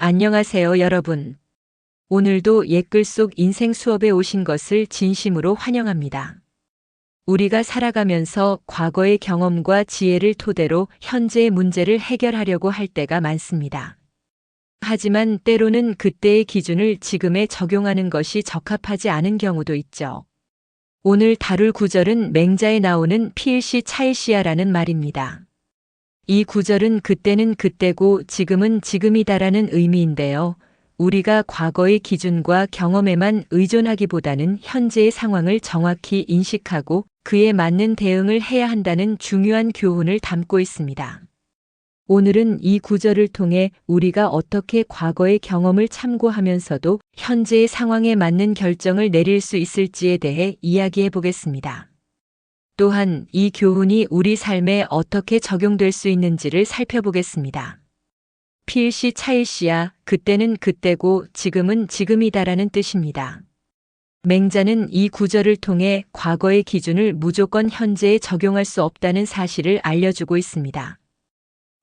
안녕하세요, 여러분. 오늘도 옛글 속 인생 수업에 오신 것을 진심으로 환영합니다. 우리가 살아가면서 과거의 경험과 지혜를 토대로 현재의 문제를 해결하려고 할 때가 많습니다. 하지만 때로는 그때의 기준을 지금에 적용하는 것이 적합하지 않은 경우도 있죠. 오늘 다룰 구절은 맹자에 나오는 필시 차일시야라는 말입니다. 이 구절은 그때는 그때고 지금은 지금이다라는 의미인데요. 우리가 과거의 기준과 경험에만 의존하기보다는 현재의 상황을 정확히 인식하고 그에 맞는 대응을 해야 한다는 중요한 교훈을 담고 있습니다. 오늘은 이 구절을 통해 우리가 어떻게 과거의 경험을 참고하면서도 현재의 상황에 맞는 결정을 내릴 수 있을지에 대해 이야기해 보겠습니다. 또한 이 교훈이 우리 삶에 어떻게 적용될 수 있는지를 살펴보겠습니다. 필시 차일시야, 그때는 그때고 지금은 지금이다라는 뜻입니다. 맹자는 이 구절을 통해 과거의 기준을 무조건 현재에 적용할 수 없다는 사실을 알려주고 있습니다.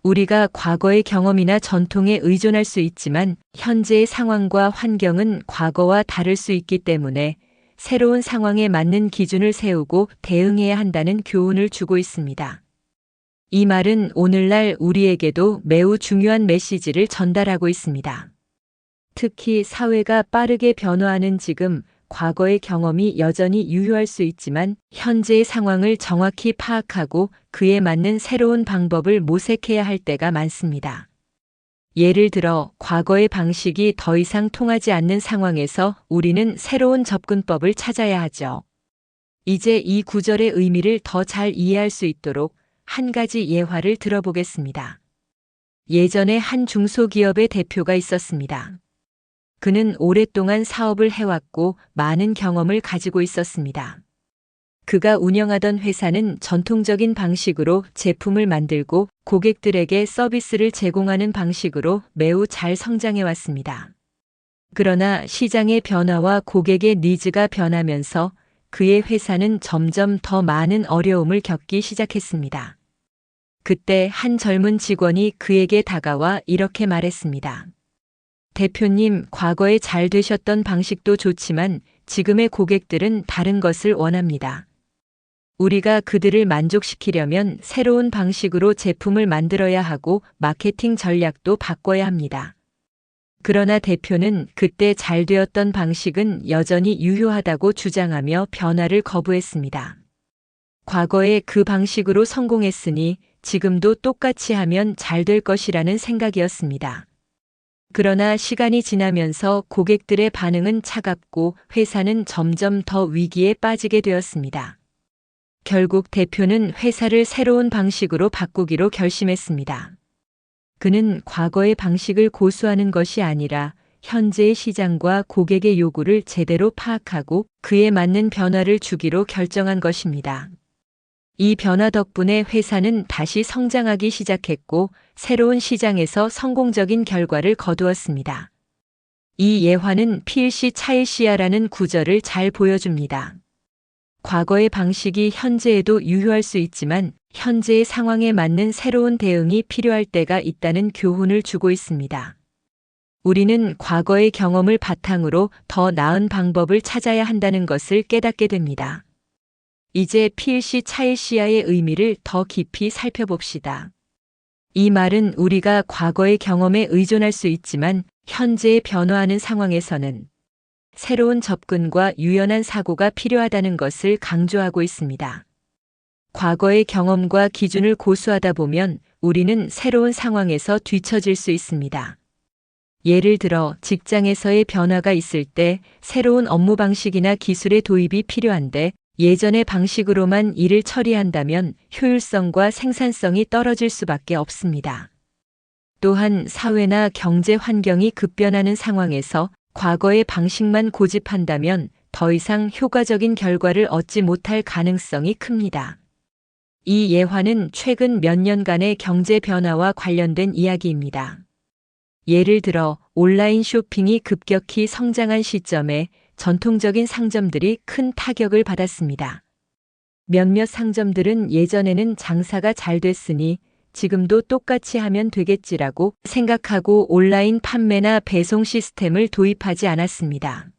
우리가 과거의 경험이나 전통에 의존할 수 있지만 현재의 상황과 환경은 과거와 다를 수 있기 때문에 새로운 상황에 맞는 기준을 세우고 대응해야 한다는 교훈을 주고 있습니다. 이 말은 오늘날 우리에게도 매우 중요한 메시지를 전달하고 있습니다. 특히 사회가 빠르게 변화하는 지금, 과거의 경험이 여전히 유효할 수 있지만 현재의 상황을 정확히 파악하고 그에 맞는 새로운 방법을 모색해야 할 때가 많습니다. 예를 들어 과거의 방식이 더 이상 통하지 않는 상황에서 우리는 새로운 접근법을 찾아야 하죠. 이제 이 구절의 의미를 더 잘 이해할 수 있도록 한 가지 예화를 들어보겠습니다. 예전에 한 중소기업의 대표가 있었습니다. 그는 오랫동안 사업을 해왔고 많은 경험을 가지고 있었습니다. 그가 운영하던 회사는 전통적인 방식으로 제품을 만들고 고객들에게 서비스를 제공하는 방식으로 매우 잘 성장해 왔습니다. 그러나 시장의 변화와 고객의 니즈가 변하면서 그의 회사는 점점 더 많은 어려움을 겪기 시작했습니다. 그때 한 젊은 직원이 그에게 다가와 이렇게 말했습니다. 대표님, 과거에 잘 되셨던 방식도 좋지만 지금의 고객들은 다른 것을 원합니다. 우리가 그들을 만족시키려면 새로운 방식으로 제품을 만들어야 하고 마케팅 전략도 바꿔야 합니다. 그러나 대표는 그때 잘 되었던 방식은 여전히 유효하다고 주장하며 변화를 거부했습니다. 과거에 그 방식으로 성공했으니 지금도 똑같이 하면 잘 될 것이라는 생각이었습니다. 그러나 시간이 지나면서 고객들의 반응은 차갑고 회사는 점점 더 위기에 빠지게 되었습니다. 결국 대표는 회사를 새로운 방식으로 바꾸기로 결심했습니다. 그는 과거의 방식을 고수하는 것이 아니라 현재의 시장과 고객의 요구를 제대로 파악하고 그에 맞는 변화를 주기로 결정한 것입니다. 이 변화 덕분에 회사는 다시 성장하기 시작했고 새로운 시장에서 성공적인 결과를 거두었습니다. 이 예화는 필시 차일시야라는 구절을 잘 보여줍니다. 과거의 방식이 현재에도 유효할 수 있지만 현재의 상황에 맞는 새로운 대응이 필요할 때가 있다는 교훈을 주고 있습니다. 우리는 과거의 경험을 바탕으로 더 나은 방법을 찾아야 한다는 것을 깨닫게 됩니다. 이제 필시 차일시야의 의미를 더 깊이 살펴봅시다. 이 말은 우리가 과거의 경험에 의존할 수 있지만 현재의 변화하는 상황에서는 새로운 접근과 유연한 사고가 필요하다는 것을 강조하고 있습니다. 과거의 경험과 기준을 고수하다 보면 우리는 새로운 상황에서 뒤처질 수 있습니다. 예를 들어 직장에서의 변화가 있을 때 새로운 업무 방식이나 기술의 도입이 필요한데 예전의 방식으로만 일을 처리한다면 효율성과 생산성이 떨어질 수밖에 없습니다. 또한 사회나 경제 환경이 급변하는 상황에서 과거의 방식만 고집한다면 더 이상 효과적인 결과를 얻지 못할 가능성이 큽니다. 이 예화는 최근 몇 년간의 경제 변화와 관련된 이야기입니다. 예를 들어 온라인 쇼핑이 급격히 성장한 시점에 전통적인 상점들이 큰 타격을 받았습니다. 몇몇 상점들은 예전에는 장사가 잘 됐으니 지금도 똑같이 하면 되겠지라고 생각하고 온라인 판매나 배송 시스템을 도입하지 않았습니다.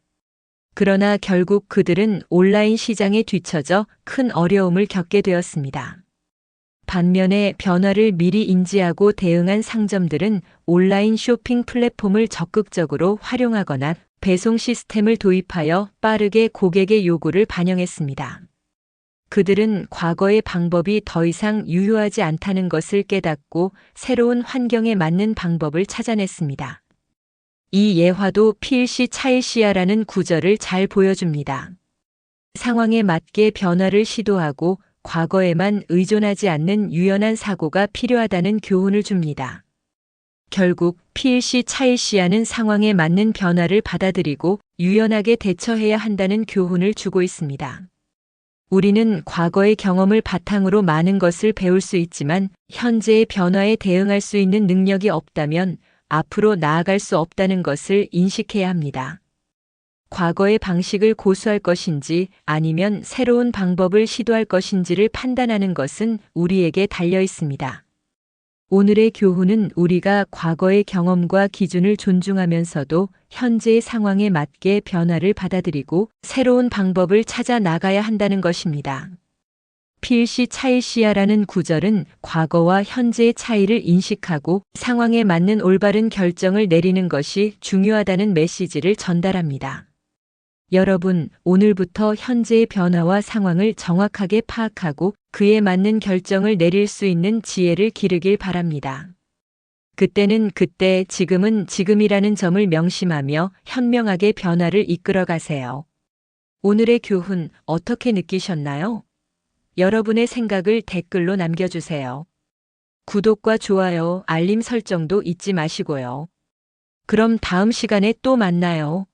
그러나 결국 그들은 온라인 시장에 뒤처져 큰 어려움을 겪게 되었습니다. 반면에 변화를 미리 인지하고 대응한 상점들은 온라인 쇼핑 플랫폼을 적극적으로 활용하거나 배송 시스템을 도입하여 빠르게 고객의 요구를 반영했습니다. 그들은 과거의 방법이 더 이상 유효하지 않다는 것을 깨닫고 새로운 환경에 맞는 방법을 찾아냈습니다. 이 예화도 필시 차일시야라는 구절을 잘 보여줍니다. 상황에 맞게 변화를 시도하고 과거에만 의존하지 않는 유연한 사고가 필요하다는 교훈을 줍니다. 결국 필시 차일시야는 상황에 맞는 변화를 받아들이고 유연하게 대처해야 한다는 교훈을 주고 있습니다. 우리는 과거의 경험을 바탕으로 많은 것을 배울 수 있지만 현재의 변화에 대응할 수 있는 능력이 없다면 앞으로 나아갈 수 없다는 것을 인식해야 합니다. 과거의 방식을 고수할 것인지 아니면 새로운 방법을 시도할 것인지를 판단하는 것은 우리에게 달려 있습니다. 오늘의 교훈은 우리가 과거의 경험과 기준을 존중하면서도 현재의 상황에 맞게 변화를 받아들이고 새로운 방법을 찾아 나가야 한다는 것입니다. 필시 차일시야라는 구절은 과거와 현재의 차이를 인식하고 상황에 맞는 올바른 결정을 내리는 것이 중요하다는 메시지를 전달합니다. 여러분, 오늘부터 현재의 변화와 상황을 정확하게 파악하고 그에 맞는 결정을 내릴 수 있는 지혜를 기르길 바랍니다. 그때는 그때, 지금은 지금이라는 점을 명심하며 현명하게 변화를 이끌어 가세요. 오늘의 교훈 어떻게 느끼셨나요? 여러분의 생각을 댓글로 남겨주세요. 구독과 좋아요, 알림 설정도 잊지 마시고요. 그럼 다음 시간에 또 만나요.